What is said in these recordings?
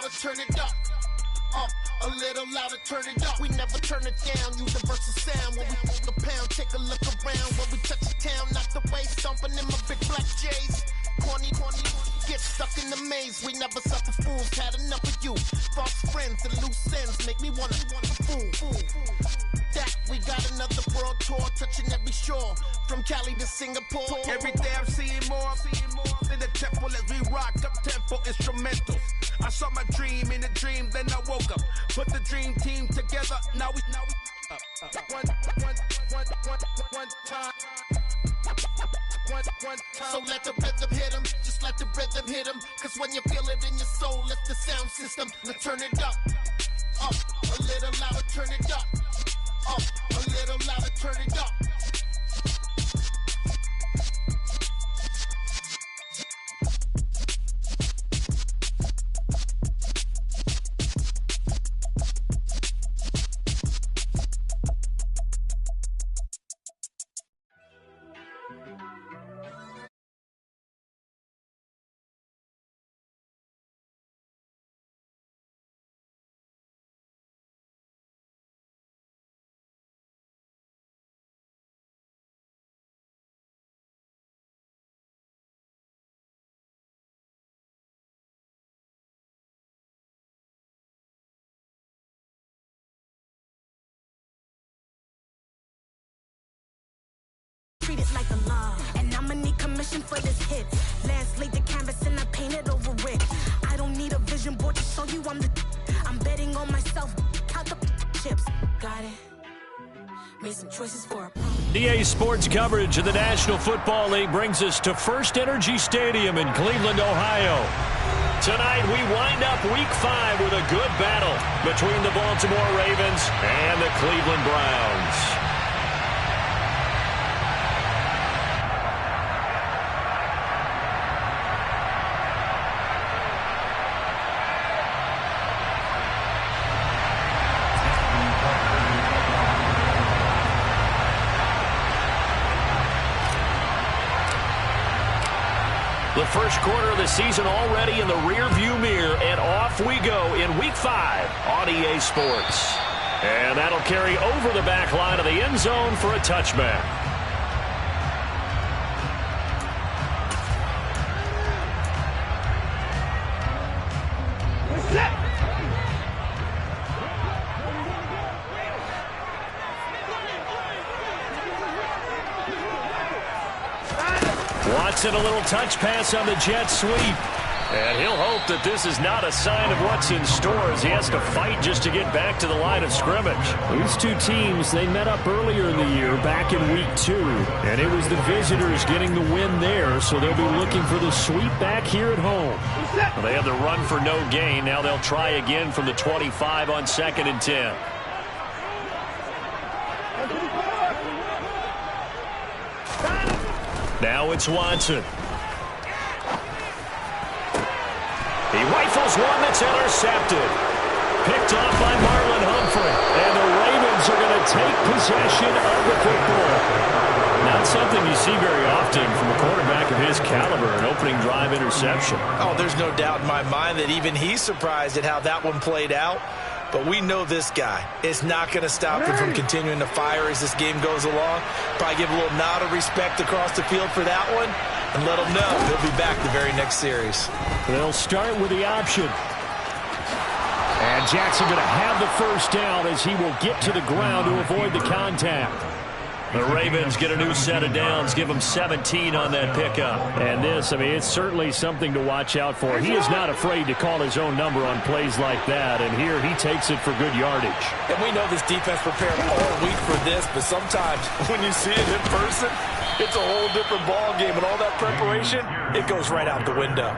louder, turn it up. A little louder, turn it up. We never turn it down, universal sound. When we move the pound, take a look around. When we touch the town, knock the way, stomping in my big black J's. Corny, get stuck in the maze. We never suffer fools, had enough of you. False friends and loose ends make me wanna fool. That we got another world tour, touching every shore, from Cali to Singapore. Every day I'm seeing more in the temple as we rock up tempo instrumentals. I saw my dream in a dream, then I woke up. Put the dream team together, now we one time. So let the rhythm hit 'em, just let the rhythm hit 'em. Cause when you feel it in your soul, lift the sound system. Now turn it up, a little louder, turn it up, a little louder, turn it up. Treat it like a law, and I'ma need commission for this hit. Last laid the canvas and I painted over it. I don't need a vision board to show you I'm betting on myself. Count the chips. Got it. Made some choices for a EA Sports coverage of the National Football League brings us to First Energy Stadium in Cleveland, Ohio. Tonight we wind up Week 5 with a good battle between the Baltimore Ravens and the Cleveland Browns. The first quarter of the season already in the rearview mirror, and off we go in Week 5 on EA Sports. And that'll carry over the back line of the end zone for a touchback. Watson, a little touch pass on the jet sweep. And he'll hope that this is not a sign of what's in store as he has to fight just to get back to the line of scrimmage. These two teams, they met up earlier in the year back in Week 2. And it was the visitors getting the win there, so they'll be looking for the sweep back here at home. Well, they had the run for no gain. Now they'll try again from the 25 on 2nd and 10. Now it's Watson. He rifles one that's intercepted. Picked off by Marlon Humphrey. And the Ravens are going to take possession of the football. Not something you see very often from a quarterback of his caliber, an opening drive interception. Oh, there's no doubt in my mind that even he's surprised at how that one played out. But we know this guy is not going to stop him from continuing to fire as this game goes along. Probably give a little nod of respect across the field for that one and let him know he'll be back the very next series. They'll start with the option. And Jackson going to have the first down as he will get to the ground to avoid the contact. The Ravens get a new set of downs, give them 17 on that pickup. And this, I mean, it's certainly something to watch out for. He is not afraid to call his own number on plays like that, and here he takes it for good yardage. And we know this defense prepared all week for this, but sometimes when you see it in person, it's a whole different ball game, and all that preparation, it goes right out the window.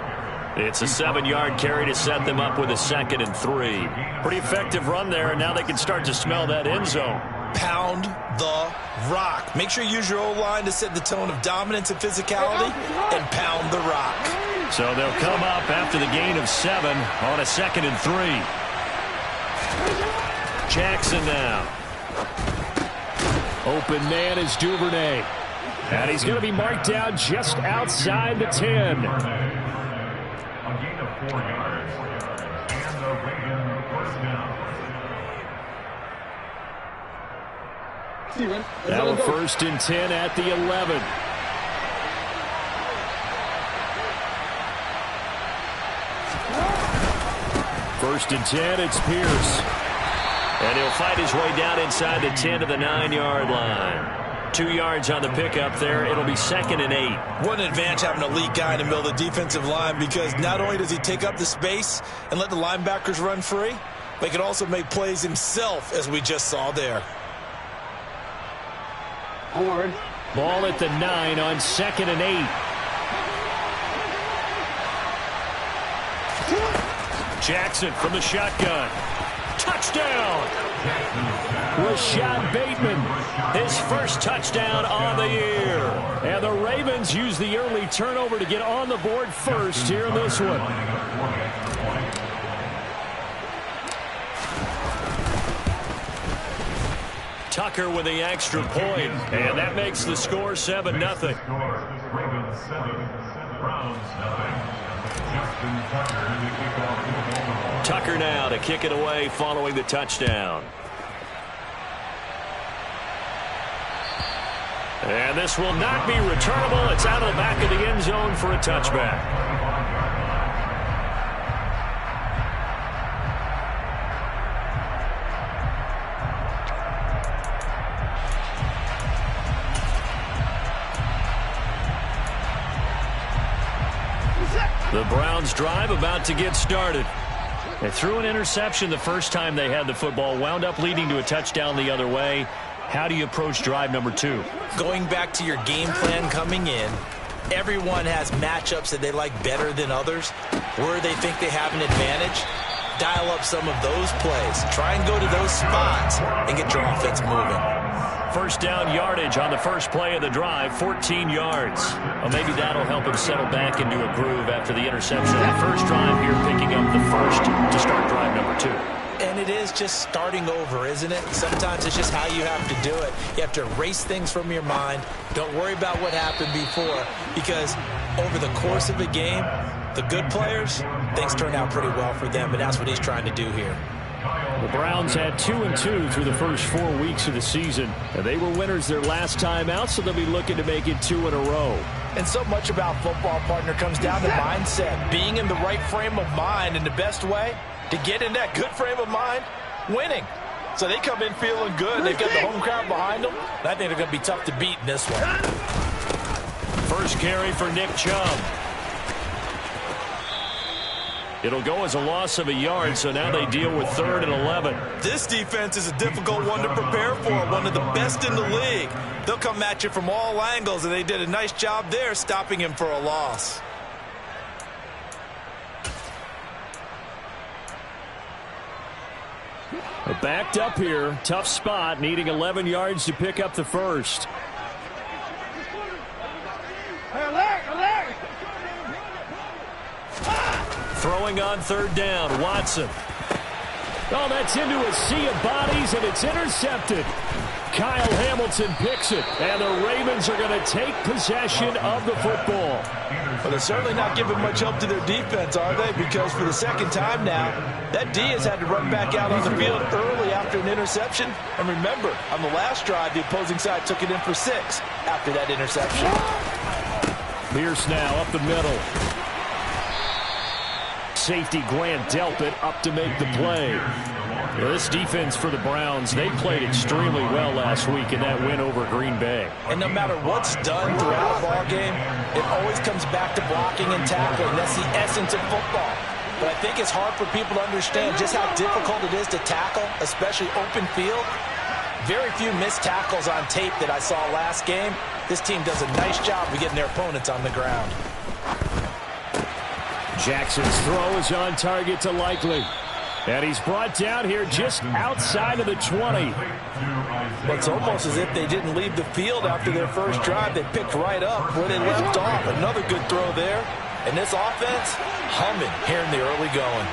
It's a 7-yard carry to set them up with a 2nd and 3. Pretty effective run there, and now they can start to smell that end zone. Pound the rock. Make sure you use your O-line to set the tone of dominance and physicality, and pound the rock. So they'll come up after the gain of 7 on a 2nd and 3. Jackson now. Open man is Duvernay. And he's going to be marked down just outside the 10. A gain of 4 yards. And the Ravens first down. Now a 1st and 10 at the 11. First and 10, it's Pierce. And he'll fight his way down inside the 10 to the 9-yard line. 2 yards on the pickup there. It'll be 2nd and 8. What an advantage having a elite guy in the middle of the defensive line, because not only does he take up the space and let the linebackers run free, but he can also make plays himself, as we just saw there. Ball at the 9 on 2nd and 8. Jackson from the shotgun. Touchdown! Rashad Bateman, his first touchdown on the year. And the Ravens use the early turnover to get on the board first here in this one. Tucker with the extra point, and that makes the score 7-0. Ravens 7, Browns 0. Tucker now to kick it away following the touchdown. And this will not be returnable. It's out of the back of the end zone for a touchback. The Browns drive about to get started. They threw an interception the first time they had the football, wound up leading to a touchdown the other way. How do you approach drive number 2? Going back to your game plan coming in, everyone has matchups that they like better than others, where they think they have an advantage. Dial up some of those plays. Try and go to those spots and get your offense moving. First down yardage on the first play of the drive, 14 yards. Well, maybe that'll help him settle back into a groove after the interception on the first drive here, picking up the first to start drive number 2. And it is just starting over, isn't it? Sometimes it's just how you have to do it. You have to erase things from your mind. Don't worry about what happened before, because over the course of a game, the good players, things turn out pretty well for them, and that's what he's trying to do here. The Browns had 2-2 through the first 4 weeks of the season, and they were winners their last time out, so they'll be looking to make it 2 in a row. And so much about football, partner, comes down to mindset, being in the right frame of mind, and the best way to get in that good frame of mind, winning. So they come in feeling good. They've got the home crowd behind them, and I think they're going to be tough to beat in this one. First carry for Nick Chubb. It'll go as a loss of a yard, so now they deal with 3rd and 11. This defense is a difficult one to prepare for, one of the best in the league. They'll come at you from all angles, and they did a nice job there stopping him for a loss. Backed up here, tough spot, needing 11 yards to pick up the first. Throwing on 3rd down, Watson. Oh, that's into a sea of bodies, and it's intercepted. Kyle Hamilton picks it, and the Ravens are going to take possession of the football. But they're certainly not giving much help to their defense, are they? Because for the second time now, that D has had to run back out on the field early after an interception. And remember, on the last drive, the opposing side took it in for 6 after that interception. Pierce now up the middle. Safety Grant Delpit up to make the play. This defense for the Browns, they played extremely well last week in that win over Green Bay. And no matter what's done throughout a ball game, it always comes back to blocking and tackling. That's the essence of football. But I think it's hard for people to understand just how difficult it is to tackle, especially open field. Very few missed tackles on tape that I saw last game. This team does a nice job of getting their opponents on the ground. Jackson's throw is on target to Likely. And he's brought down here just outside of the 20. Well, it's almost as if they didn't leave the field after their first drive. They picked right up where they left off. Another good throw there. And this offense, humming here in the early going.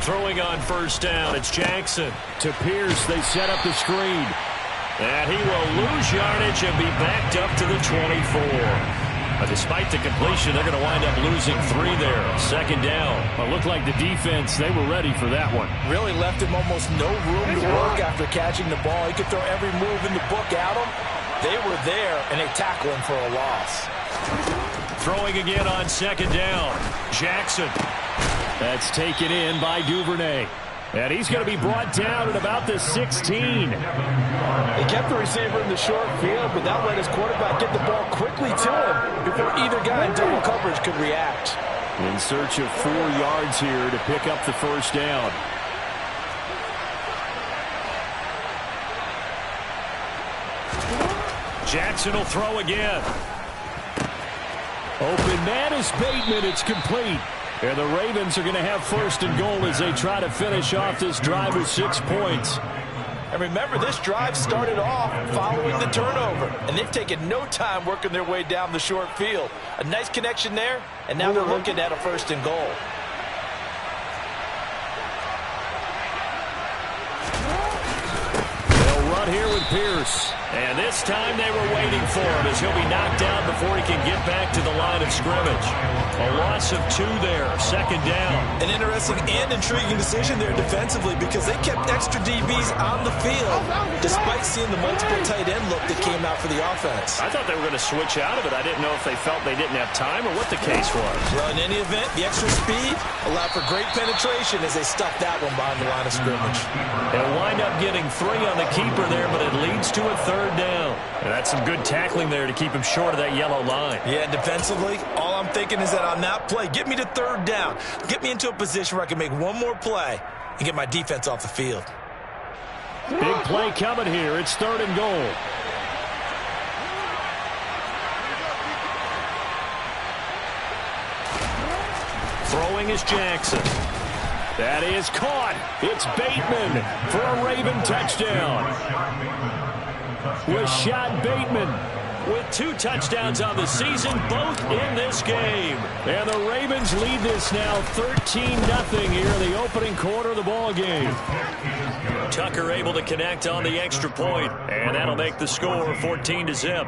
Throwing on 1st down, it's Jackson. To Pierce, they set up the screen. And he will lose yardage and be backed up to the 24. But despite the completion, they're going to wind up losing 3 there. Second down. Well, it looked like the defense, they were ready for that one. Really left him almost no room to work after catching the ball. He could throw every move in the book at him. They were there, and they tackle him for a loss. Throwing again on second down. Jackson. That's taken in by Duvernay. And he's going to be brought down at about the 16. They kept the receiver in the short field, but that let his quarterback get the ball quickly to him before either guy in double coverage could react. In search of 4 yards here to pick up the first down. Jackson will throw again. Open man is Bateman. It's complete. And the Ravens are going to have first and goal as they try to finish off this drive with 6 points. And remember, this drive started off following the turnover. And they've taken no time working their way down the short field. A nice connection there, and now they're looking at a first and goal. They'll run here with Pierce. And this time they were waiting for him as he'll be knocked down before he can get back to the line of scrimmage. A loss of 2 there, second down. An interesting and intriguing decision there defensively because they kept extra DBs on the field despite seeing the multiple tight end look that came out for the offense. I thought they were going to switch out of it. I didn't know if they felt they didn't have time or what the case was. Well, in any event, the extra speed allowed for great penetration as they stuffed that one behind the line of scrimmage. They'll wind up getting 3 on the keeper there, but it leads to a third down. And that's some good tackling there to keep him short of that yellow line. Yeah, defensively, all I'm thinking is that on that play, get me to third down. Get me into a position where I can make one more play and get my defense off the field. Big play coming here. It's third and goal. Throwing is Jackson. That is caught. It's Bateman for a Raven touchdown. Rashad Bateman with 2 touchdowns on the season, both in this game. And the Ravens lead this now 13-0 here in the opening quarter of the ball game. Tucker able to connect on the extra point, and that'll make the score 14-0.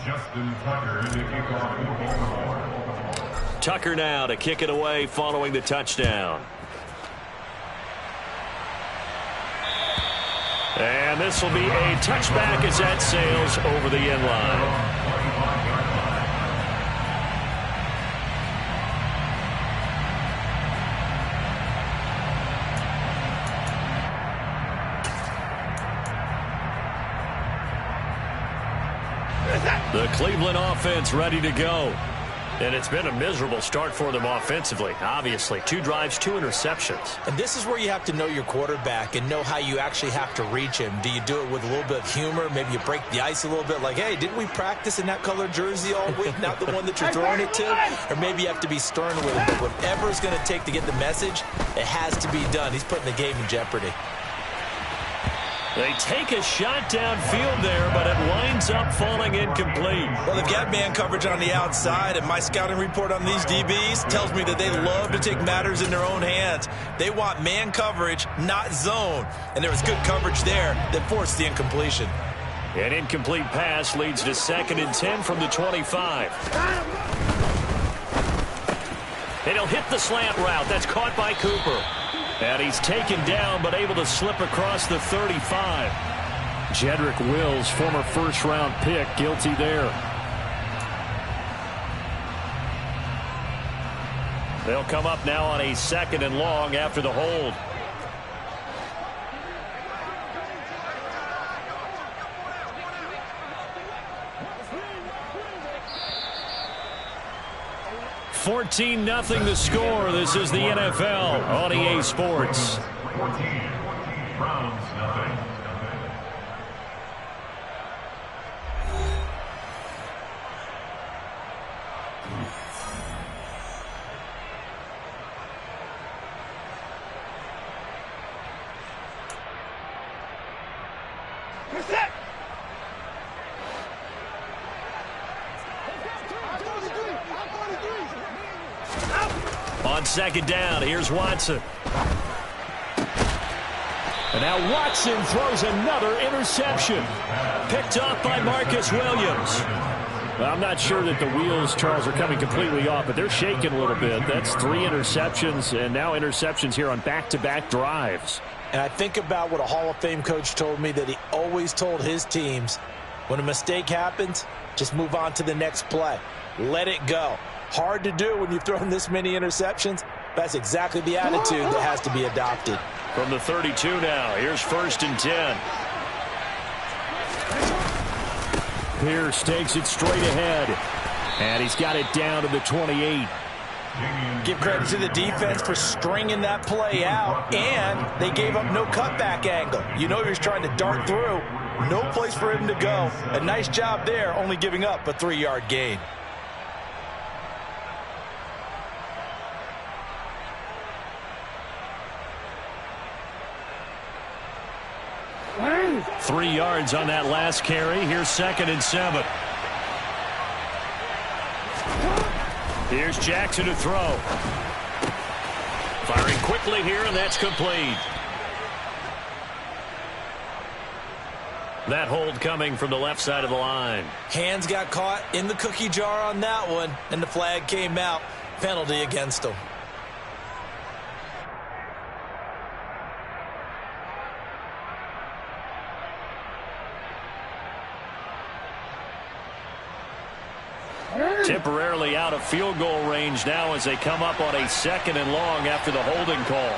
Justin Tucker to kick off. Tucker now to kick it away following the touchdown. And this will be a touchback as that sails over the end line. The Cleveland offense ready to go. And it's been a miserable start for them offensively, obviously. 2 drives, 2 interceptions. And this is where you have to know your quarterback and know how you actually have to reach him. Do you do it with a little bit of humor? Maybe you break the ice a little bit like, hey, didn't we practice in that colored jersey all week, not the one that you're throwing it to? Or maybe you have to be stern with him. But whatever it's going to take to get the message, it has to be done. He's putting the game in jeopardy. They take a shot downfield there, but it winds up falling incomplete. Well, they've got man coverage on the outside, and my scouting report on these DBs tells me that they love to take matters in their own hands. They want man coverage, not zone. And there was good coverage there that forced the incompletion. An incomplete pass leads to 2nd and 10 from the 25. And he'll hit the slant route. That's caught by Cooper. And he's taken down, but able to slip across the 35. Jedrick Wills, former first-round pick, guilty there. They'll come up now on a 2nd and long after the hold. $14-0 the score. This is the NFL on EA Sports. 14, Browns nothing. second down. Here's Watson. And now Watson throws another interception. Picked off by Marcus Williams. Well, I'm not sure that the wheels, Charles, are coming completely off, but they're shaking a little bit. That's 3 interceptions, and now interceptions here on back-to-back drives. And I think about what a Hall of Fame coach told me, that he always told his teams, when a mistake happens, just move on to the next play. Let it go. Hard to do when you've thrown this many interceptions. That's exactly the attitude that has to be adopted. From the 32 now, here's 1st and 10. Pierce takes it straight ahead. And he's got it down to the 28. Give credit to the defense for stringing that play out, and they gave up no cutback angle. You know he was trying to dart through. No place for him to go. A nice job there, only giving up a 3-yard gain. Three yards on that last carry. Here's 2nd and 7. Here's Jackson to throw. Firing quickly here, and that's complete. That hold coming from the left side of the line. Hands got caught in the cookie jar on that one, and the flag came out. Penalty against him. Temporarily out of field goal range now as they come up on a 2nd and long after the holding call.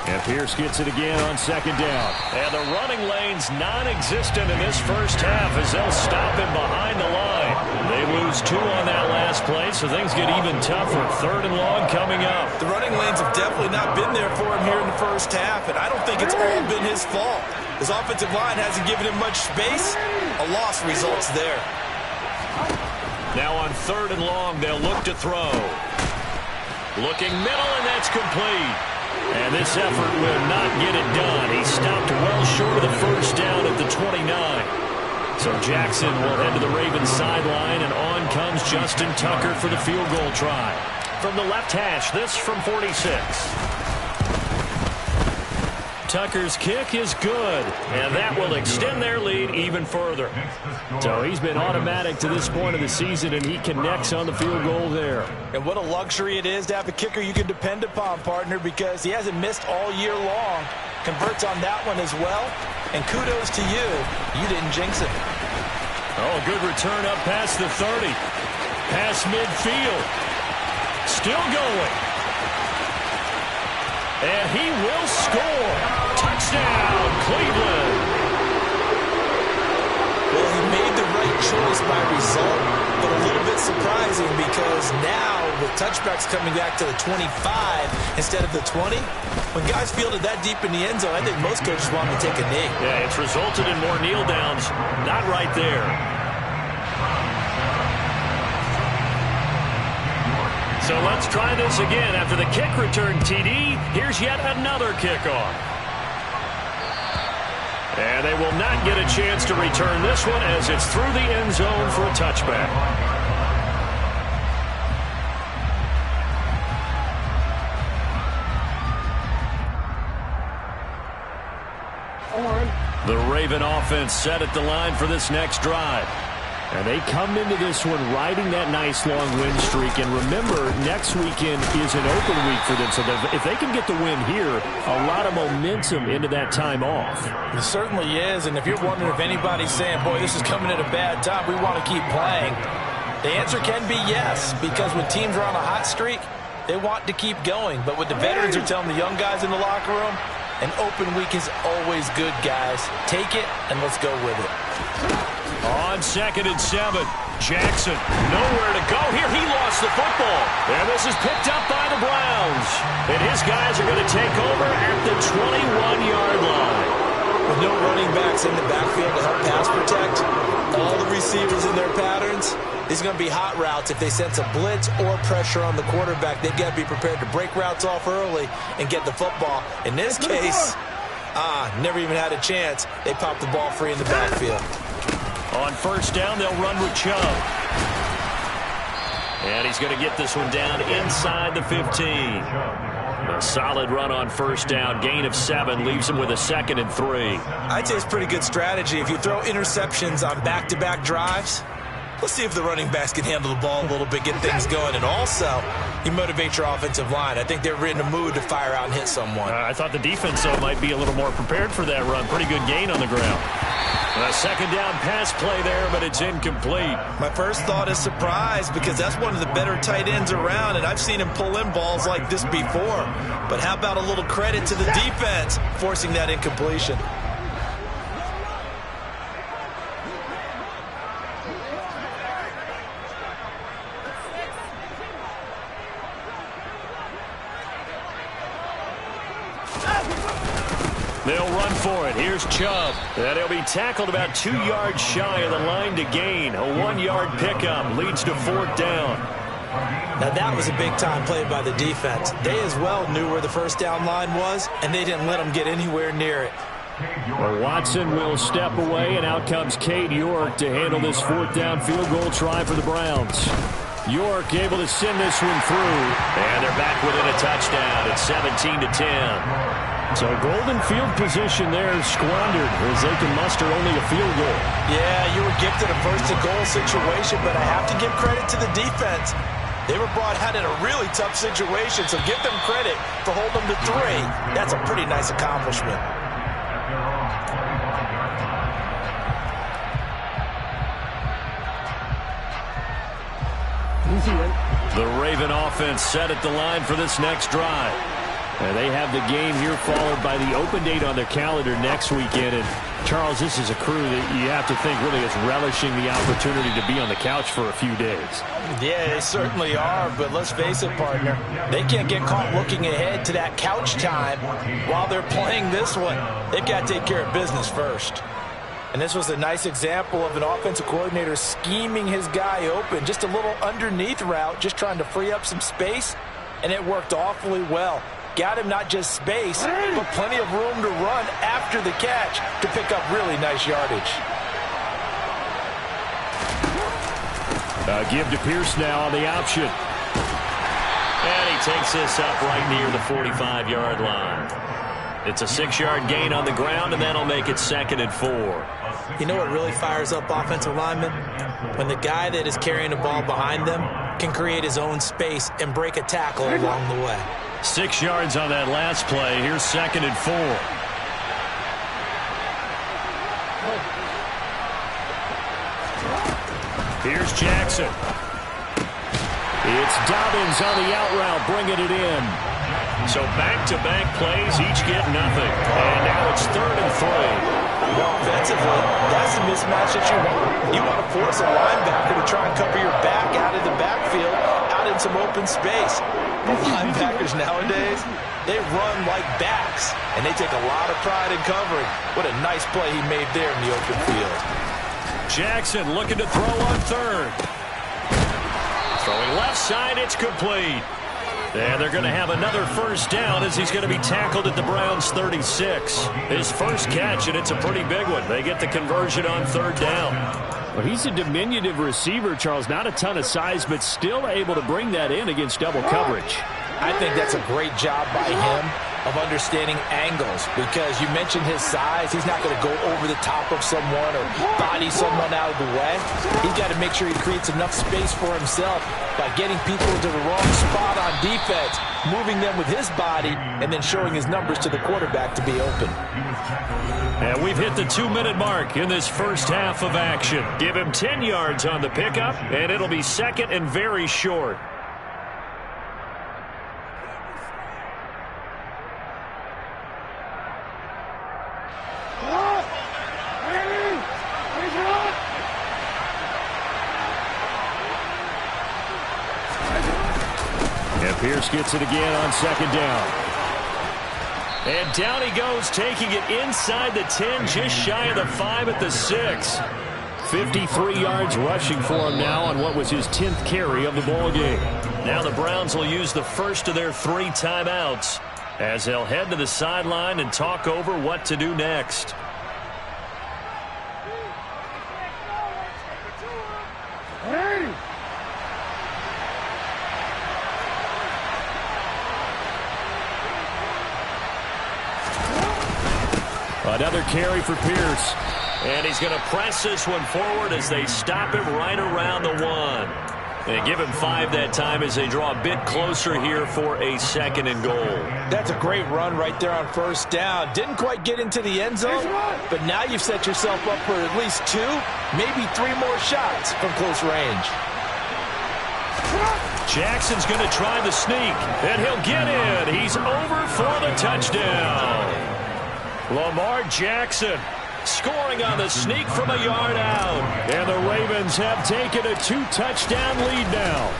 And Pierce gets it again on 2nd down. And the running lane's non-existent in this first half as they'll stop him behind the line. They lose 2 on that last play, so things get even tougher. 3rd and long coming up. The running lanes have definitely not been there for him here in the first half, and I don't think it's all been his fault. His offensive line hasn't given him much space. A loss results there. Now on 3rd and long, they'll look to throw. Looking middle, and that's complete. And this effort will not get it done. He stopped well short of the first down at the 29. So Jackson will head to the Ravens sideline, and on comes Justin Tucker for the field goal try. From the left hash, this from 46. Tucker's kick is good, and that will extend their lead even further. So he's been automatic to this point of the season, and he connects on the field goal there. And what a luxury it is to have a kicker you can depend upon, partner, because he hasn't missed all year long. Converts on that one as well, and kudos to you. You didn't jinx it. Oh, good return up past the 30. Past midfield. Still going. And he will score. Touchdown, Cleveland. Well, he made the right choice by result, but a little bit surprising because now with touchbacks coming back to the 25 instead of the 20, when guys fielded that deep in the end zone, I think most coaches want to take a knee. Yeah, it's resulted in more kneel downs. Not right there. So let's try this again. After the kick return TD, here's yet another kickoff. And they will not get a chance to return this one as it's through the end zone for a touchback. The Raven offense set at the line for this next drive. And they come into this one riding that nice long win streak. And remember, next weekend is an open week for them. So if they can get the win here, a lot of momentum into that time off. It certainly is. And if you're wondering if anybody's saying, boy, this is coming at a bad time, we want to keep playing, the answer can be yes. Because when teams are on a hot streak, they want to keep going. But what the veterans are telling the young guys in the locker room, an open week is always good, guys. Take it, and let's go with it. On 2nd and 7, Jackson nowhere to go here. He lost the football. And this is picked up by the Browns. And his guys are going to take over at the 21-yard line. With no running backs in the backfield to help pass protect, all the receivers in their patterns, these are going to be hot routes. If they sense a blitz or pressure on the quarterback, they've got to be prepared to break routes off early and get the football. In this case, never even had a chance. They popped the ball free in the backfield. On 1st down, they'll run with Chubb. And he's going to get this one down inside the 15. A solid run on first down. Gain of 7 leaves him with a 2nd and 3. I'd say it's pretty good strategy. If you throw interceptions on back-to-back drives, let's see if the running backs can handle the ball a little bit, get things going. And also, you motivate your offensive line. I think they're in a mood to fire out and hit someone. I thought the defense, though, might be a little more prepared for that run. Pretty good gain on the ground. A 2nd down pass play there, but it's incomplete. My first thought is surprise, because that's one of the better tight ends around, and I've seen him pull in balls like this before. But how about a little credit to the defense forcing that incompletion? They'll run for it. Here's Chubb. And he'll be tackled about 2 yards shy of the line to gain. A 1-yard pickup leads to 4th down. Now that was a big-time play by the defense. They as well knew where the first down line was, and they didn't let them get anywhere near it. Well, Watson will step away, and out comes Cade York to handle this 4th down field goal try for the Browns. York able to send this one through, and they're back within a touchdown. It's 17-10. So golden field position there squandered as they can muster only a field goal. Yeah, you were gifted a first-and-goal situation, but I have to give credit to the defense. They were brought out in a really tough situation, so give them credit for holding them to 3. That's a pretty nice accomplishment. The Raven offense set at the line for this next drive. And they have the game here followed by the open date on their calendar next weekend. And, Charles, this is a crew that you have to think really is relishing the opportunity to be on the couch for a few days. Yeah, they certainly are, but let's face it, partner. They can't get caught looking ahead to that couch time while they're playing this one. They've got to take care of business first. And this was a nice example of an offensive coordinator scheming his guy open. Just a little underneath route, just trying to free up some space, and it worked awfully well. Got him not just space, but plenty of room to run after the catch to pick up really nice yardage. Give to Pierce now on the option. And he takes this up right near the 45-yard line. It's a 6-yard gain on the ground, and that'll make it 2nd and 4. You know what really fires up offensive linemen? When the guy that is carrying the ball behind them can create his own space and break a tackle along the way. 6 yards on that last play. Here's 2nd and 4. Here's Jackson. It's Dobbins on the out route, bringing it in. So back-to-back plays, each get nothing. And now it's 3rd and 3. Offensively, that's the mismatch that you want. You want to force a linebacker to try and cover your back out of the backfield, out in some open space. The linebackers nowadays, they run like backs, and they take a lot of pride in covering. What a nice play he made there in the open field. Jackson looking to throw on 3rd. Throwing left side, it's complete. And they're going to have another first down as he's going to be tackled at the Browns' 36. His first catch, and it's a pretty big one. They get the conversion on 3rd down. Well, he's a diminutive receiver, Charles. Not a ton of size, but still able to bring that in against double coverage. I think that's a great job by him of understanding angles, because you mentioned his size. He's not going to go over the top of someone or body someone out of the way. He's got to make sure he creates enough space for himself by getting people into the wrong spot on defense, moving them with his body, and then showing his numbers to the quarterback to be open. And we've hit the 2-minute mark in this first half of action. Give him 10 yards on the pickup, and it'll be 2nd and very short. And Pierce gets it again on 2nd down. And down he goes, taking it inside the 10, just shy of the 5 at the 6. 53 yards rushing for him now on what was his 10th carry of the ball game. Now the Browns will use the first of their 3 timeouts as they'll head to the sideline and talk over what to do next. Another carry for Pierce. And he's going to press this one forward as they stop him right around the 1. And give him 5 that time as they draw a bit closer here for a 2nd and goal. That's a great run right there on first down. Didn't quite get into the end zone, but now you've set yourself up for at least 2, maybe 3 more shots from close range. Jackson's going to try the sneak, and he'll get in. He's over for the touchdown. Lamar Jackson scoring on the sneak from a yard out. And the Ravens have taken a 2-touchdown lead now.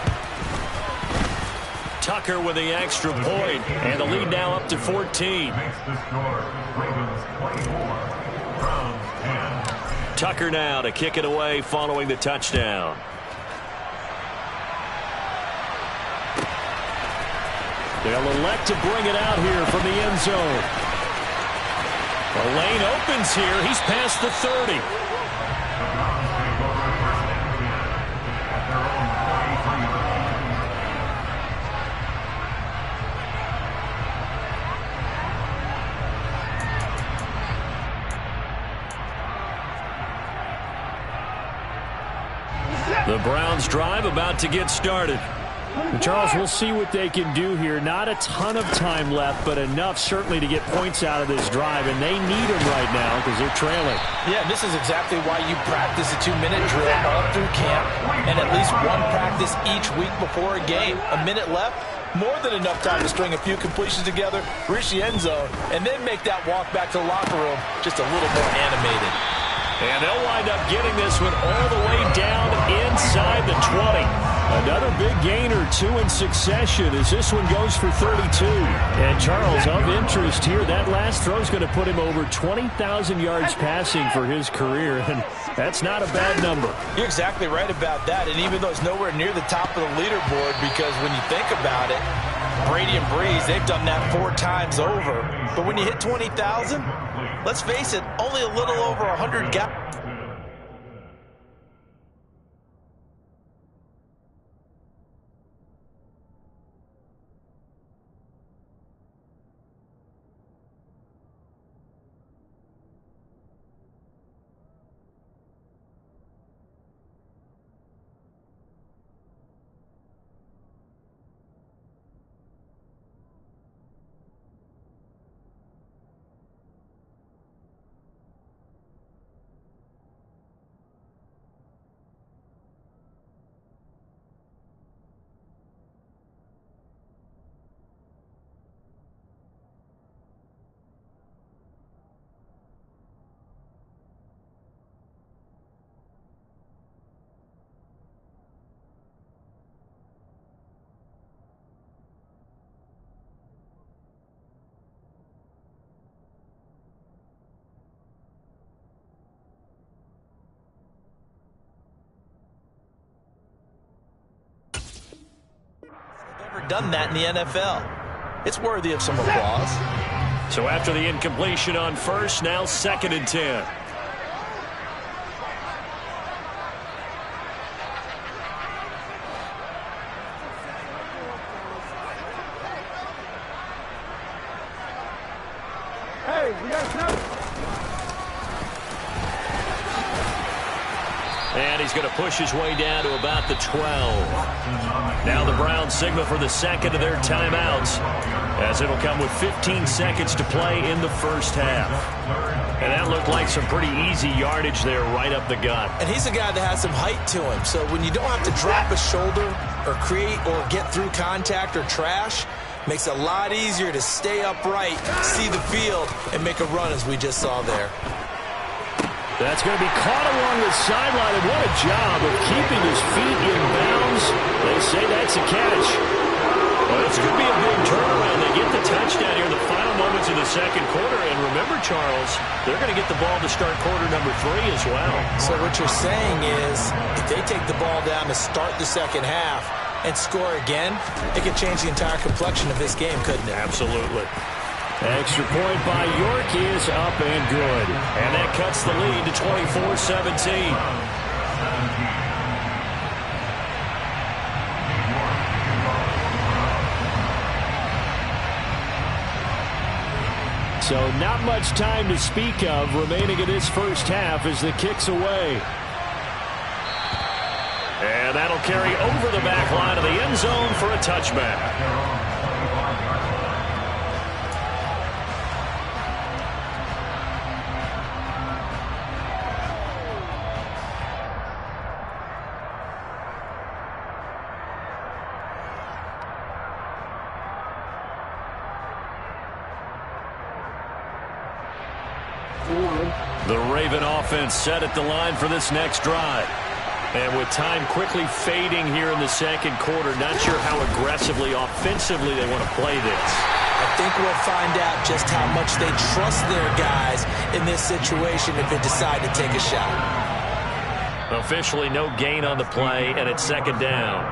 Tucker with the extra point, and the lead now up to 14. Makes the score. Ravens 24, Browns 10. Tucker now to kick it away following the touchdown. They'll elect to bring it out here from the end zone. The lane opens here. He's past the 30. The Browns take over first and 10 at their own 23. The Browns drive about to get started. Charles, we'll see what they can do here. Not a ton of time left, but enough certainly to get points out of this drive, and they need them right now because they're trailing. Yeah, this is exactly why you practice a 2-minute drill all through camp and at least one practice each week before a game. A minute left, more than enough time to string a few completions together, reach the end zone, and then make that walk back to the locker room just a little more animated. And they'll wind up getting this one all the way down inside the 20. Another big gain or 2 in succession as this one goes for 32. And Charles, of interest here, that last throw is going to put him over 20,000 yards passing for his career, and that's not a bad number. You're exactly right about that, and even though it's nowhere near the top of the leaderboard, because when you think about it, Brady and Breeze, they've done that 4 times over. But when you hit 20,000, let's face it, only a little over 100 guys. Done that in the NFL. It's worthy of some applause. So after the incompletion on first, now 2nd and 10. Hey, we got a snap. And he's going to push his way down to about the 12. Now the Browns signal for the 2nd of their timeouts, as it'll come with 15 seconds to play in the first half. And that looked like some pretty easy yardage there right up the gut. And he's a guy that has some height to him, so when you don't have to drop a shoulder or create or get through contact or trash, makes it a lot easier to stay upright, see the field, and make a run as we just saw there. That's going to be caught along the sideline, and what a job of keeping his feet in bounds. They say that's a catch. Well, this could be a big turnaround. They get the touchdown here in the final moments of the second quarter. And remember, Charles, they're going to get the ball to start quarter number 3 as well. So what you're saying is if they take the ball down to start the second half and score again, it could change the entire complexion of this game, couldn't it? Absolutely. Extra point by York is up and good. And that cuts the lead to 24-17. So not much time to speak of remaining in this first half as the kick's away. And that'll carry over the back line of the end zone for a touchback. The Raven offense set at the line for this next drive. And with time quickly fading here in the second quarter, not sure how aggressively, offensively they want to play this. I think we'll find out just how much they trust their guys in this situation if they decide to take a shot. Officially no gain on the play, and it's second down.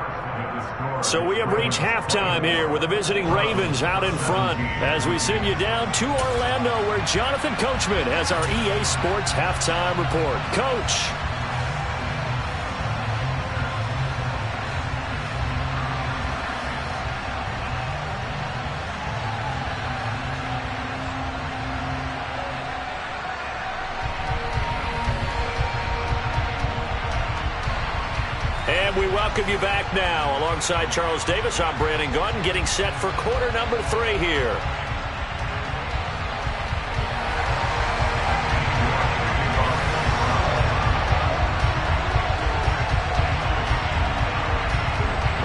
So we have reached halftime here with the visiting Ravens out in front as we send you down to Orlando where Jonathan Coachman has our EA Sports halftime report. Coach. And we welcome you back now. Alongside Charles Davis, I'm Brandon Gaudin, getting set for quarter number 3 here.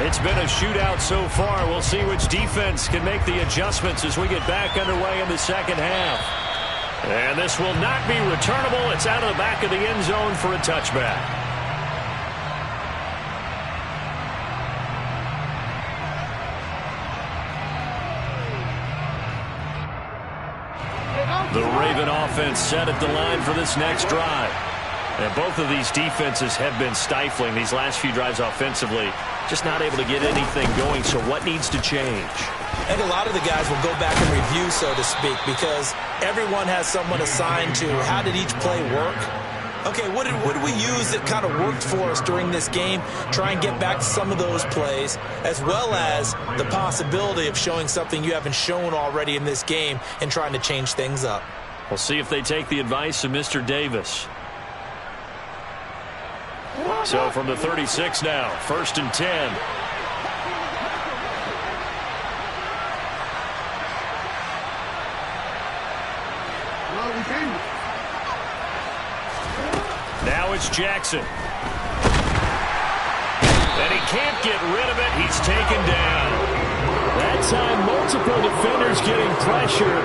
It's been a shootout so far. We'll see which defense can make the adjustments as we get back underway in the second half. And this will not be returnable. It's out of the back of the end zone for a touchback. The Raven offense set at the line for this next drive. And both of these defenses have been stifling these last few drives offensively. Just not able to get anything going, so what needs to change? I think a lot of the guys will go back and review, so to speak, because everyone has someone assigned to how did each play work. Okay, what did we use that kind of worked for us during this game? Try and get back to some of those plays, as well as the possibility of showing something you haven't shown already in this game and trying to change things up. We'll see if they take the advice of Mr. Davis. So from the 36 now, 1st and 10. Now it's Jackson. And he can't get rid of it. He's taken down. That time, multiple defenders getting pressure,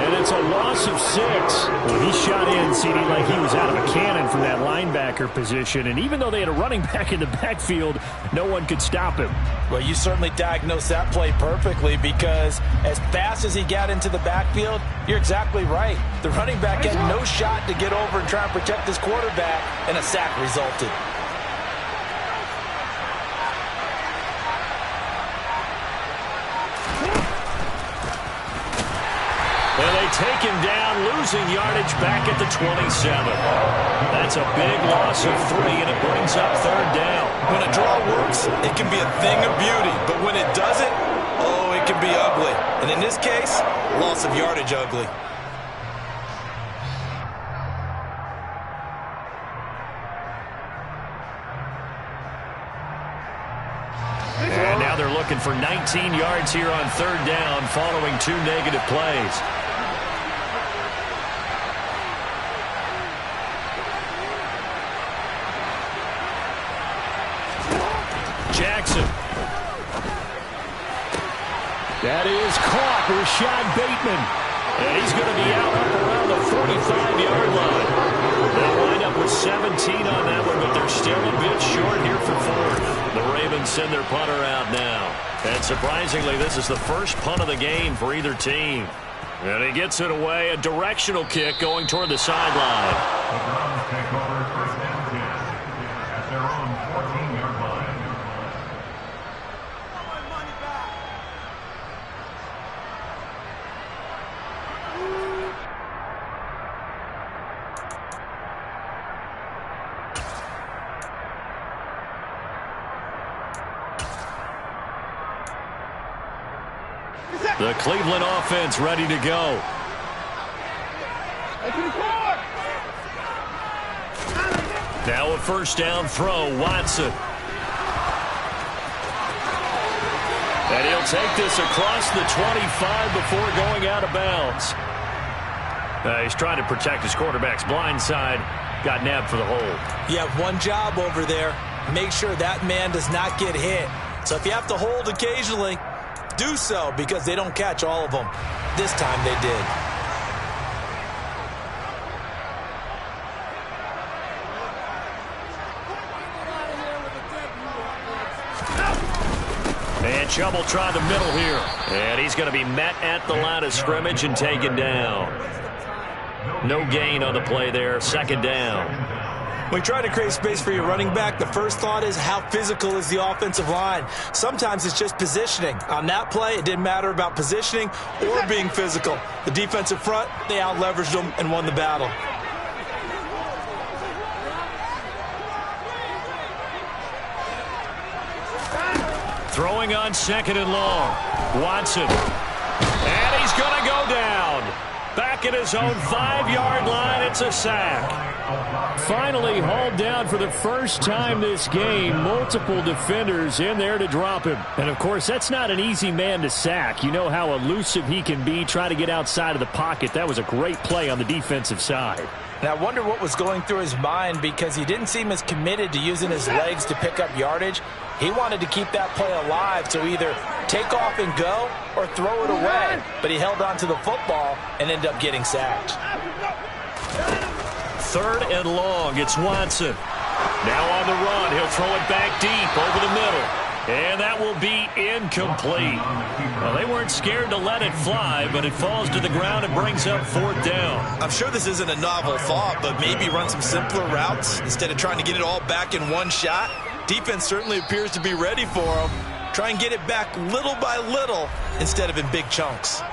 and it's a loss of 6. Well, he shot in, CD, like he was out of a cannon from that linebacker position, and even though they had a running back in the backfield, no one could stop him. Well, you certainly diagnosed that play perfectly because as fast as he got into the backfield, you're exactly right. The running back had no shot to get over and try and protect his quarterback, and a sack resulted. And they take him down, losing yardage back at the 27. That's a big loss of 3, and it brings up 3rd down. When a draw works, it can be a thing of beauty. But when it doesn't, oh, it can be ugly. And in this case, loss of yardage ugly. And now they're looking for 19 yards here on 3rd down following 2 negative plays. Jackson. That is caught. Rashad Bateman. And he's going to be out up around the 45-yard line. They'll wind up with 17 on that one, but they're still a bit short here for 4th. The Ravens send their punter out now. And surprisingly, this is the first punt of the game for either team. And he gets it away. A directional kick going toward the sideline. The Browns take over 1st and 10 at their own 14-yard line. The Cleveland offense ready to go. Now a first down throw, Watson. And he'll take this across the 25 before going out of bounds. He's trying to protect his quarterback's blind side. Got nabbed for the hold. You have one job over there. Make sure that man does not get hit. So if you have to hold occasionally, do so, because they don't catch all of them. This time they did. And Chubb will try the middle here. And he's going to be met at the line of scrimmage and taken down. No gain on the play there. Second down. When you try to create space for your running back, the first thought is how physical is the offensive line. Sometimes it's just positioning. On that play, it didn't matter about positioning or being physical. The defensive front, they out-leveraged them and won the battle. Throwing on second and long. Watson. And he's going to go down. Back at his own 5-yard line. It's a sack. Finally hauled down for the first time this game. Multiple defenders in there to drop him. And, of course, that's not an easy man to sack. You know how elusive he can be, try to get outside of the pocket. That was a great play on the defensive side. And I wonder what was going through his mind, because he didn't seem as committed to using his legs to pick up yardage. He wanted to keep that play alive, to either take off and go or throw it away. But he held on to the football and ended up getting sacked. Third and long. It's Watson. Now on the run. He'll throw it back deep over the middle. And that will be incomplete. Well, they weren't scared to let it fly, but it falls to the ground and brings up fourth down. I'm sure this isn't a novel thought, but maybe run some simpler routes instead of trying to get it all back in one shot. Defense certainly appears to be ready for him. Try and get it back little by little instead of in big chunks.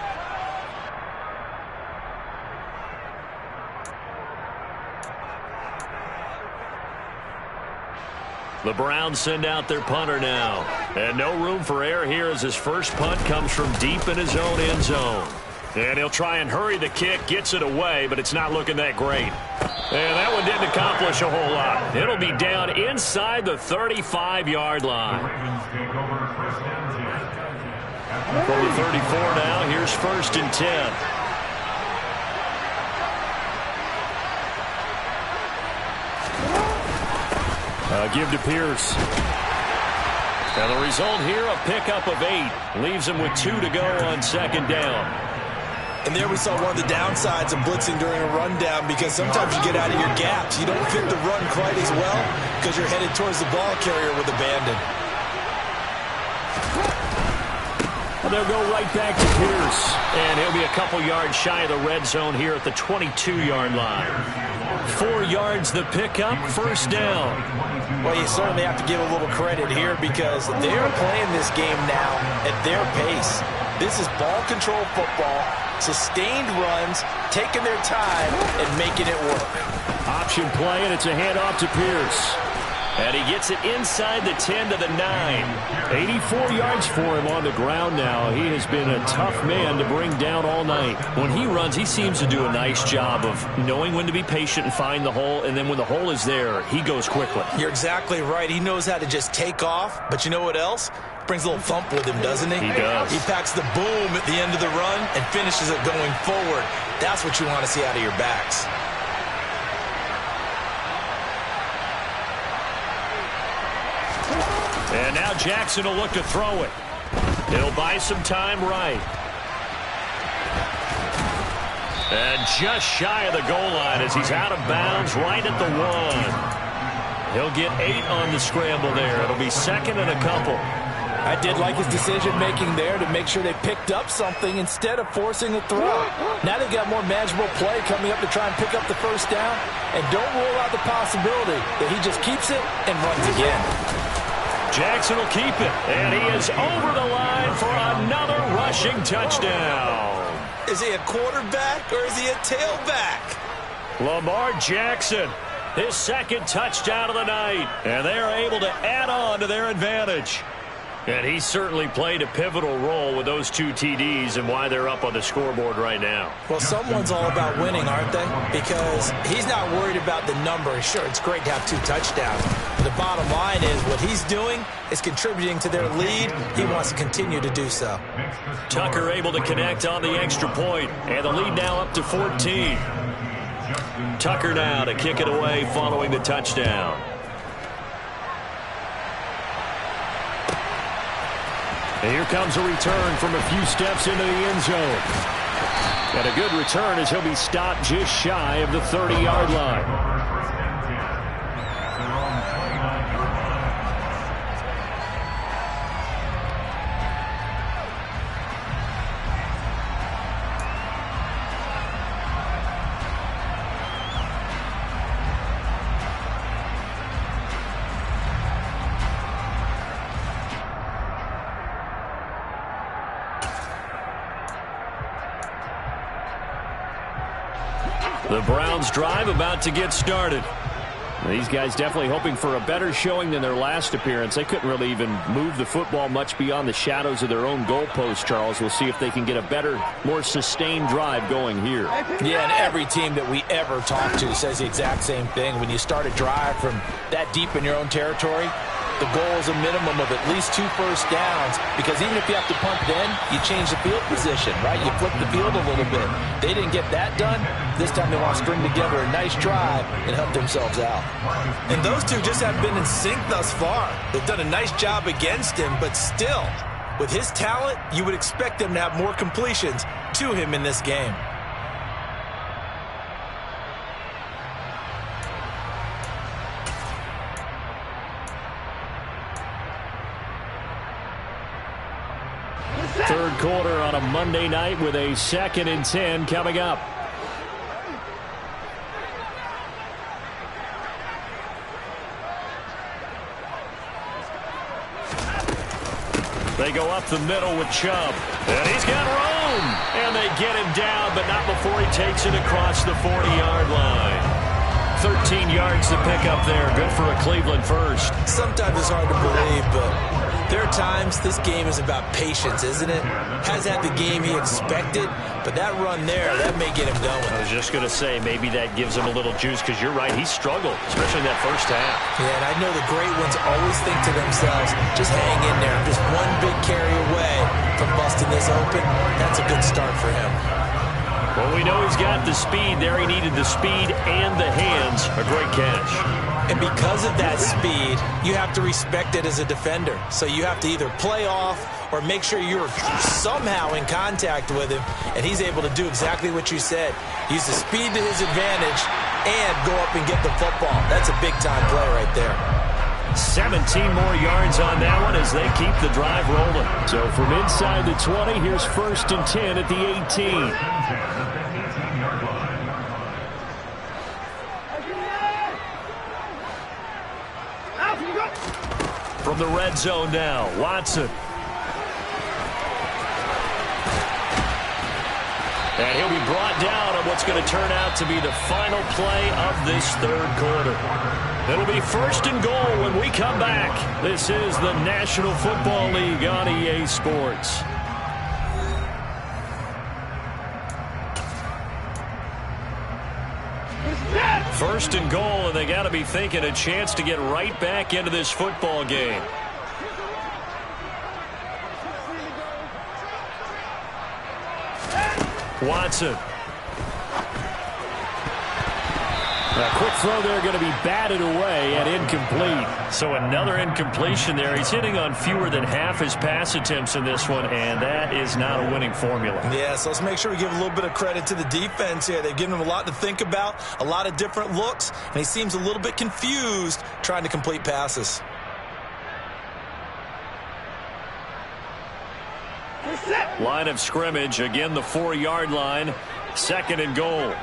The Browns send out their punter now. And no room for error here as his first punt comes from deep in his own end zone. And he'll try and hurry the kick, gets it away, but it's not looking that great. And that one didn't accomplish a whole lot. It'll be down inside the 35-yard line. From the 34 now, here's first and 10. Give to Pierce. And the result here, a pickup of 8. Leaves him with 2 to go on second down. And there we saw one of the downsides of blitzing during a rundown, because sometimes you get out of your gaps. You don't fit the run quite as well because you're headed towards the ball carrier with abandon. Well, they'll go right back to Pierce. And he'll be a couple yards shy of the red zone here at the 22-yard line. 4 yards the pickup, first down. Well, you certainly have to give a little credit here, because they're playing this game now at their pace. This is ball control football, sustained runs, taking their time and making it work. Option play, and it's a handoff to Pierce. And he gets it inside the 10 to the 9. 84 yards for him on the ground now. He has been a tough man to bring down all night. When he runs, he seems to do a nice job of knowing when to be patient and find the hole, and then when the hole is there, he goes quickly. You're exactly right. He knows how to just take off, but you know what else? Brings a little thump with him, doesn't he? He does. He packs the boom at the end of the run and finishes it going forward. That's what you want to see out of your backs. And now Jackson will look to throw it. He'll buy some time right. And just shy of the goal line as he's out of bounds right at the 1. He'll get 8 on the scramble there. It'll be second and a couple. I did like his decision-making there to make sure they picked up something instead of forcing a throw. Now they've got more manageable play coming up to try and pick up the first down. And don't rule out the possibility that he just keeps it and runs again. Jackson will keep it, and he is over the line for another rushing touchdown. Is he a quarterback or is he a tailback? Lamar Jackson, his second touchdown of the night, and they're able to add on to their advantage. And he certainly played a pivotal role with those 2 TDs and why they're up on the scoreboard right now. Well, someone's all about winning, aren't they? Because he's not worried about the number. Sure, it's great to have 2 touchdowns. But the bottom line is what he's doing is contributing to their lead. He wants to continue to do so. Tucker able to connect on the extra point, and the lead now up to 14. Tucker now to kick it away following the touchdown. And here comes a return from a few steps into the end zone. And a good return as he'll be stopped just shy of the 30-yard line. The Browns drive about to get started. These guys definitely hoping for a better showing than their last appearance. They couldn't really even move the football much beyond the shadows of their own goalpost, Charles. We'll see if they can get a better, more sustained drive going here. Yeah, and every team that we ever talk to says the exact same thing. When you start a drive from that deep in your own territory, the goal is a minimum of at least 2 first downs, because even if you have to punt then, you change the field position, right? You flip the field a little bit. They didn't get that done. This time they want to string together a nice drive and help themselves out. And those two just have been in sync thus far. They've done a nice job against him, but still, with his talent, you would expect them to have more completions to him in this game. Third quarter on a Monday night with a 2nd and 10 coming up. They go up the middle with Chubb. And he's got room. And they get him down, but not before he takes it across the 40-yard line. 13 yards to pick up there. Good for a Cleveland first. Sometimes it's hard to believe, but there are times this game is about patience, isn't it? Has had the game he expected, but that run there, that may get him going. I was just going to say, maybe that gives him a little juice, because you're right, he struggled, especially in that first half. Yeah, and I know the great ones always think to themselves, just hang in there. Just one big carry away from busting this open. That's a good start for him. Well, we know he's got the speed there. He needed the speed and the hands. A great catch. And because of that speed, you have to respect it as a defender. So you have to either play off or make sure you're somehow in contact with him, and he's able to do exactly what you said. Use the speed to his advantage and go up and get the football. That's a big-time play right there. 17 more yards on that one as they keep the drive rolling. So from inside the 20, here's 1st and 10 at the 18. From the red zone now, Watson. And he'll be brought down on what's going to turn out to be the final play of this third quarter. It'll be 1st and goal when we come back. This is the National Football League on EA Sports. First and goal, and they got to be thinking a chance to get right back into this football game. Watson. A quick throw there going to be batted away and incomplete. So another incompletion there. He's hitting on fewer than half his pass attempts in this one, and that is not a winning formula. Yeah, so let's make sure we give a little bit of credit to the defense here. They've given him a lot to think about, a lot of different looks, and he seems a little bit confused trying to complete passes. Line of scrimmage, again the 4-yard line, 2nd and goal.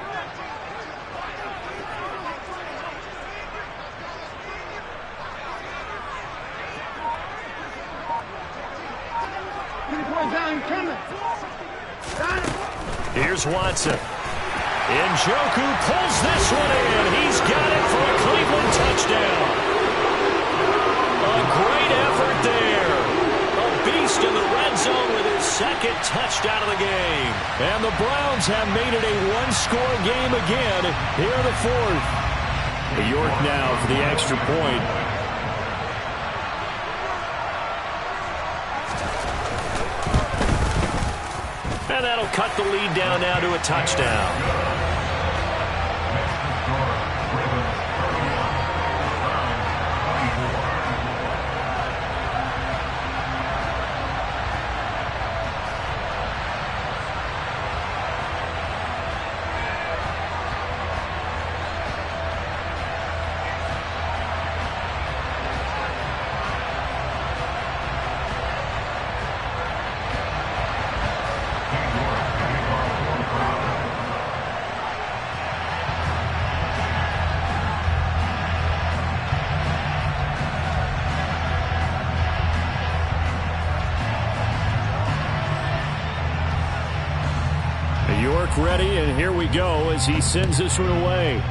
Here's Watson. Njoku pulls this one in. He's got it for a Cleveland touchdown. A great effort there. zone with his second touchdown of the game. And the Browns have made it a one-score game again here in the fourth. York now for the extra point. And that'll cut the lead down now to a touchdown. York ready, and here we go as he sends this one away.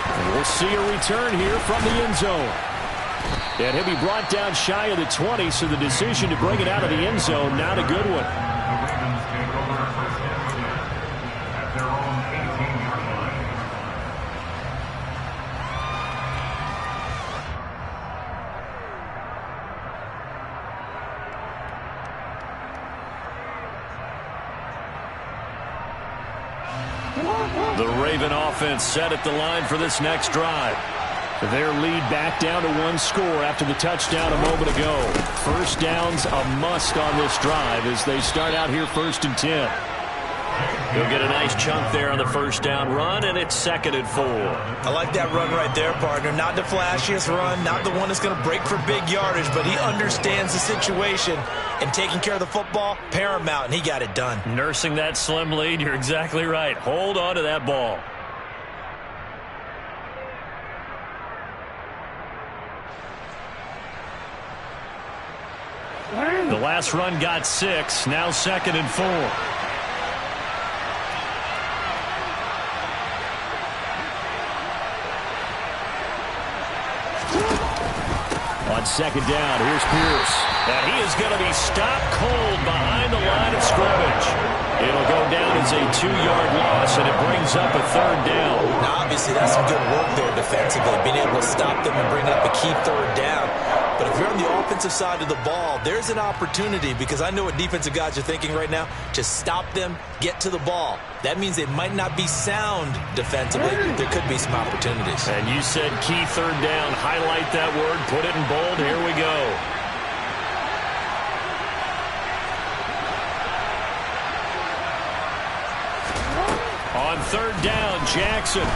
And we'll see a return here from the end zone. And he'll be brought down shy of the 20, so the decision to bring it out of the end zone, not a good one. The Raven offense set at the line for this next drive. Their lead back down to one score after the touchdown a moment ago. First down's a must on this drive as they start out here 1st and 10. He'll get a nice chunk there on the first down run, and it's 2nd and 4. I like that run right there, partner. Not the flashiest run, not the one that's going to break for big yardage, but he understands the situation, and taking care of the football, paramount, and he got it done. Nursing that slim lead, you're exactly right. Hold on to that ball. The last run got 6, now 2nd and 4. On 2nd down, here's Pierce. And he is going to be stopped cold behind the line of scrimmage. It'll go down as a 2-yard loss, and it brings up a 3rd down. Now, obviously, that's some good work there defensively, being able to stop them and bring up a key 3rd down. But if you're on the offensive side of the ball, there's an opportunity, because I know what defensive guys are thinking right now, to stop them, get to the ball. That means they might not be sound defensively. There could be some opportunities. And you said key 3rd down. Highlight that word. Put it in bold. Here we go. On 3rd down, Jackson.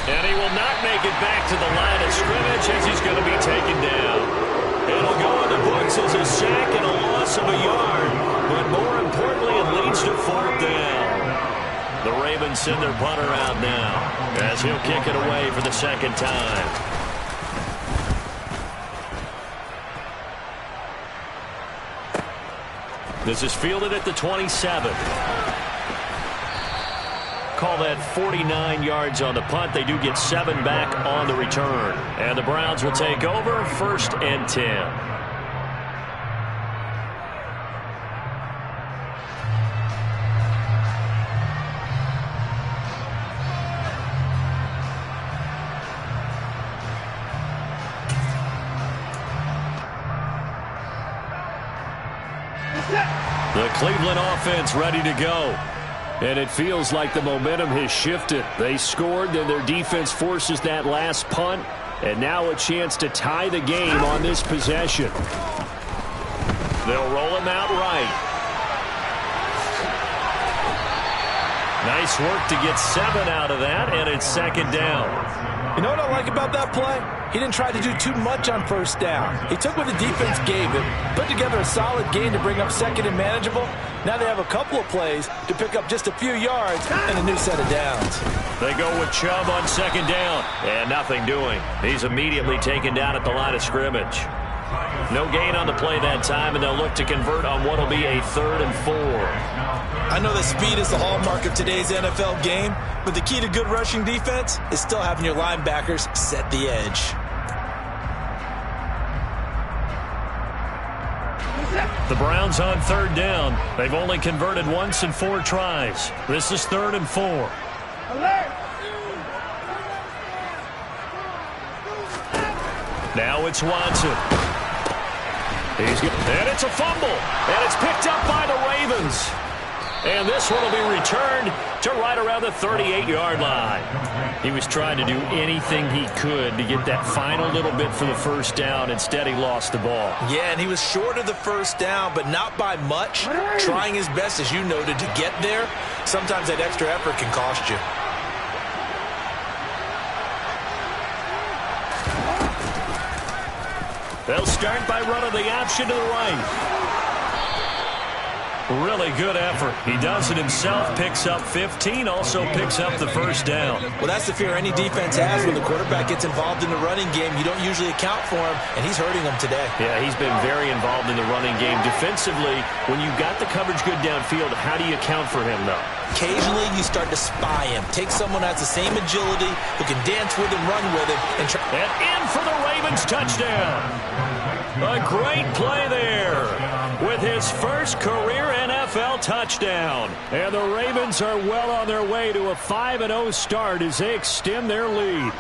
And he will not make it back to the line of scrimmage as he's going to be taken down. It'll go in the books as a sack and a loss of a yard. But more importantly, it leads to 4th down. The Ravens send their punter out now as he'll kick it away for the 2nd time. This is fielded at the 27. Call that 49 yards on the punt. They do get 7 back on the return. And the Browns will take over 1st and 10. The Cleveland offense ready to go. And it feels like the momentum has shifted. They scored, then their defense forces that last punt. And now a chance to tie the game on this possession. They'll roll him out right. Nice work to get 7 out of that, and it's 2nd down. You know what I like about that play? He didn't try to do too much on 1st down. He took what the defense gave him, put together a solid game to bring up 2nd and manageable. Now they have a couple of plays to pick up just a few yards and a new set of downs. They go with Chubb on 2nd down, and nothing doing. He's immediately taken down at the line of scrimmage. No gain on the play that time, and they'll look to convert on what will be a 3rd and 4. I know that speed is the hallmark of today's NFL game, but the key to good rushing defense is still having your linebackers set the edge. The Browns on third down. They've only converted once in 4 tries. This is 3rd and 4. Now it's Watson. And it's a fumble. And it's picked up by the Ravens. And this one will be returned to right around the 38-yard line. He was trying to do anything he could to get that final little bit for the first down. Instead, he lost the ball. Yeah, and he was short of the first down, but not by much. Trying his best, as you noted, to get there. Sometimes that extra effort can cost you. They'll start by running the option to the right. Really good effort. He does it himself, picks up 15, also picks up the first down. Well, that's the fear any defense has when the quarterback gets involved in the running game. You don't usually account for him, and he's hurting them today. Yeah, he's been very involved in the running game. Defensively, when you've got the coverage good downfield, how do you account for him, though? Occasionally, you start to spy him. Take someone who has the same agility, who can dance with him, run with him, and in for the Ravens touchdown. A great play there with his first career NFL touchdown. And the Ravens are well on their way to a 5-0 start as they extend their lead.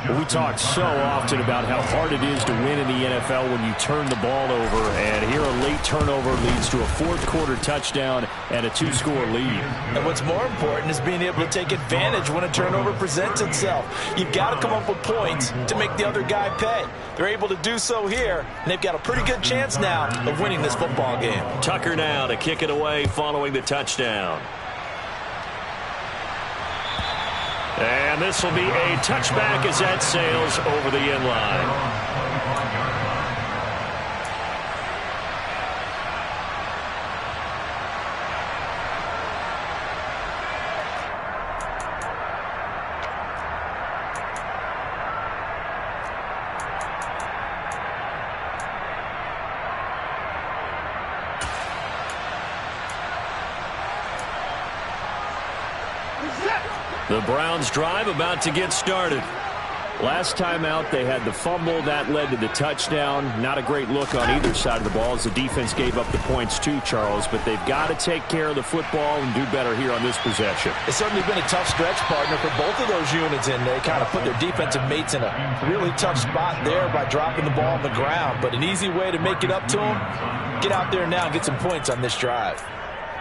We talk so often about how hard it is to win in the NFL when you turn the ball over, and here a late turnover leads to a fourth-quarter touchdown and a 2-score lead. And what's more important is being able to take advantage when a turnover presents itself. You've got to come up with points to make the other guy pay. They're able to do so here, and they've got a pretty good chance now of winning this football game. Tucker now to kick it away following the touchdown. And this will be a touchback as that sails over the end line. The Browns drive about to get started. Last time out, they had the fumble. That led to the touchdown. Not a great look on either side of the ball as the defense gave up the points too, Charles. But they've got to take care of the football and do better here on this possession. It's certainly been a tough stretch, partner, for both of those units, and they kind of put their defensive mates in a really tough spot there by dropping the ball on the ground. But an easy way to make it up to them, get out there now and get some points on this drive.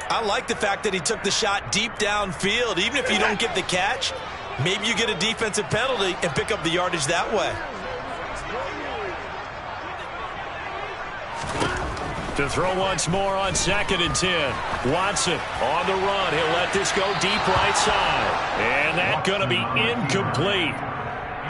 I like the fact that he took the shot deep downfield. Even if you don't get the catch, maybe you get a defensive penalty and pick up the yardage that way. To throw once more on 2nd and 10. Watson on the run. He'll let this go deep right side. And that's going to be incomplete.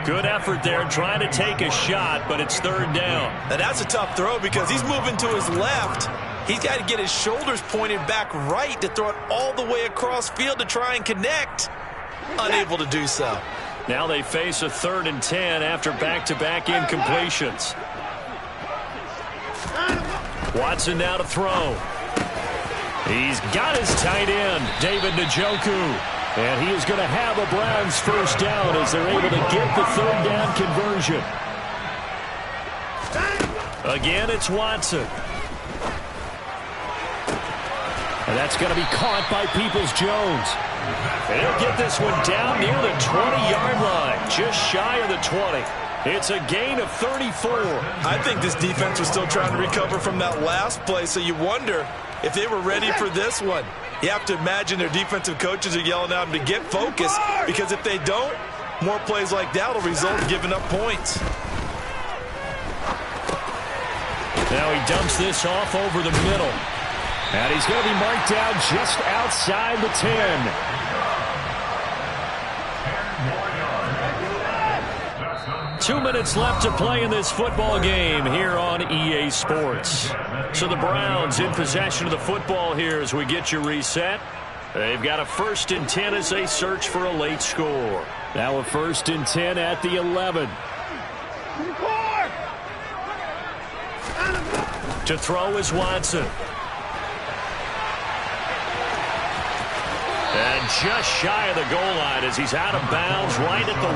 Good effort there trying to take a shot, but it's 3rd down. And that's a tough throw because he's moving to his left. He's got to get his shoulders pointed back right to throw it all the way across field to try and connect. Unable to do so. Now they face a 3rd and 10 after back-to-back incompletions. Watson now to throw. He's got his tight end, David Njoku. And he is going to have a Browns first down as they're able to get the 3rd down conversion. Again, it's Watson. And that's going to be caught by Peoples-Jones. And he'll get this one down near the 20-yard line, just shy of the 20. It's a gain of 34. I think this defense was still trying to recover from that last play, so you wonder if they were ready for this one. You have to imagine their defensive coaches are yelling at them to get focused, because if they don't, more plays like that will result in giving up points. Now he dumps this off over the middle. And he's going to be marked down just outside the 10. 2 minutes left to play in this football game here on EA Sports. So the Browns in possession of the football here as we get you reset. They've got a 1st and 10 as they search for a late score. Now a 1st and 10 at the 11. To throw is Watson. And just shy of the goal line as he's out of bounds right at the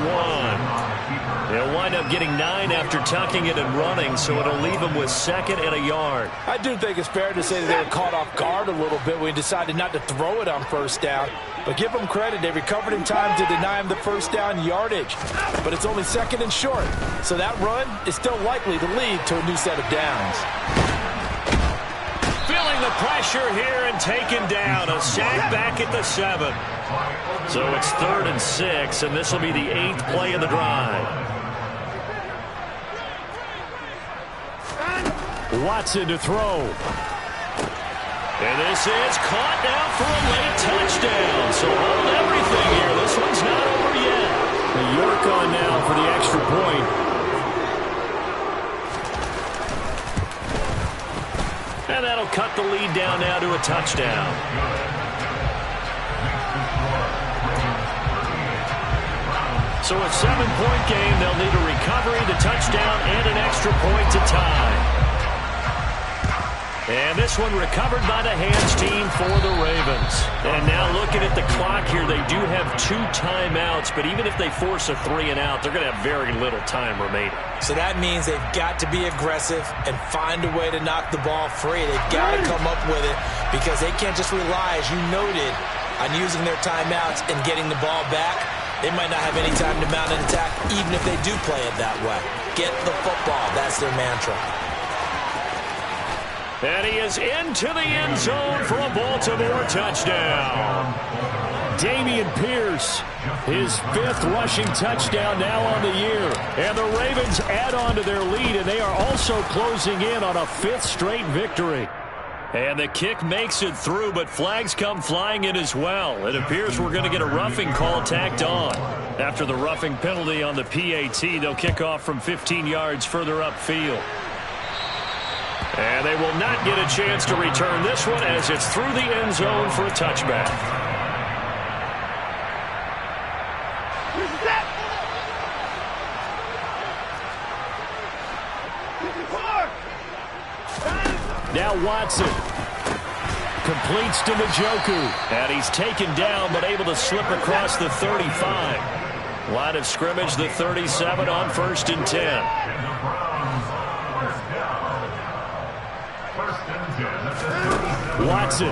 1. He'll wind up getting 9 after tucking it and running, so it'll leave him with 2nd and a yard. I do think it's fair to say that they were caught off guard a little bit when he decided not to throw it on first down. But give them credit, they recovered in time to deny him the first down yardage. But it's only 2nd and short, so that run is still likely to lead to a new set of downs. Feeling the pressure here and taken down. A sack back at the 7. So it's 3rd and 6, and this will be the 8th play of the drive. Watson to throw. And this is caught now for a late touchdown. So hold everything here. This one's not over yet. The York on now for the extra point. And that'll cut the lead down now to a touchdown. So a 7-point game. They'll need a recovery, the touchdown, and an extra point to tie. And this one recovered by the hands team for the Ravens. And now looking at the clock here, they do have 2 timeouts, but even if they force a 3 and out, they're going to have very little time remaining. So that means they've got to be aggressive and find a way to knock the ball free. They've got to come up with it because they can't just rely, as you noted, on using their timeouts and getting the ball back. They might not have any time to mount an attack, even if they do play it that way. Get the football. That's their mantra. And he is into the end zone for a Baltimore touchdown. Dameon Pierce, his 5th rushing touchdown now on the year. And the Ravens add on to their lead, and they are also closing in on a 5th straight victory. And the kick makes it through, but flags come flying in as well. It appears we're going to get a roughing call tacked on. After the roughing penalty on the PAT, they'll kick off from 15 yards further upfield. And they will not get a chance to return this one as it's through the end zone for a touchback. Now Watson completes to Njoku. And he's taken down but able to slip across the 35. Line of scrimmage, the 37 on 1st and 10. Watson.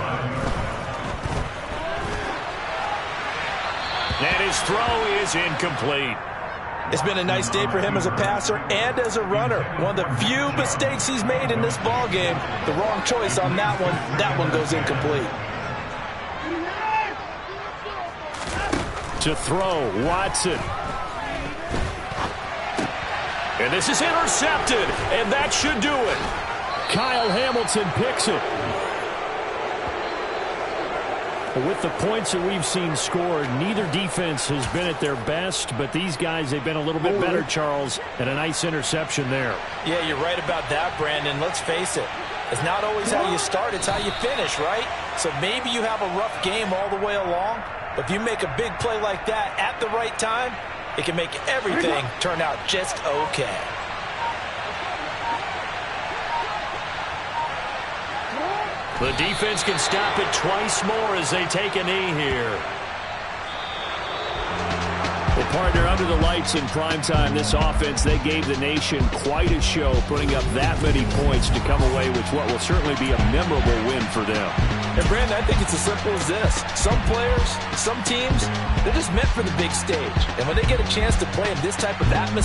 And his throw is incomplete. It's been a nice day for him as a passer and as a runner. One of the few mistakes he's made in this ball game. The wrong choice on that one. That one goes incomplete. To throw, Watson. And this is intercepted, and that should do it. Kyle Hamilton picks it. With the points that we've seen scored, neither defense has been at their best, but these guys, they've been a little bit better, Charles, and a nice interception there. Yeah, you're right about that, Brandon. Let's face it. It's not always how you start, it's how you finish, right? So maybe you have a rough game all the way along, but if you make a big play like that at the right time, it can make everything turn out just okay. The defense can stop it twice more as they take a knee here. Well, partner, under the lights in primetime, this offense, they gave the nation quite a show, putting up that many points to come away with what will certainly be a memorable win for them. And, Brandon, I think it's as simple as this. Some players, some teams, they're just meant for the big stage. And when they get a chance to play in this type of atmosphere,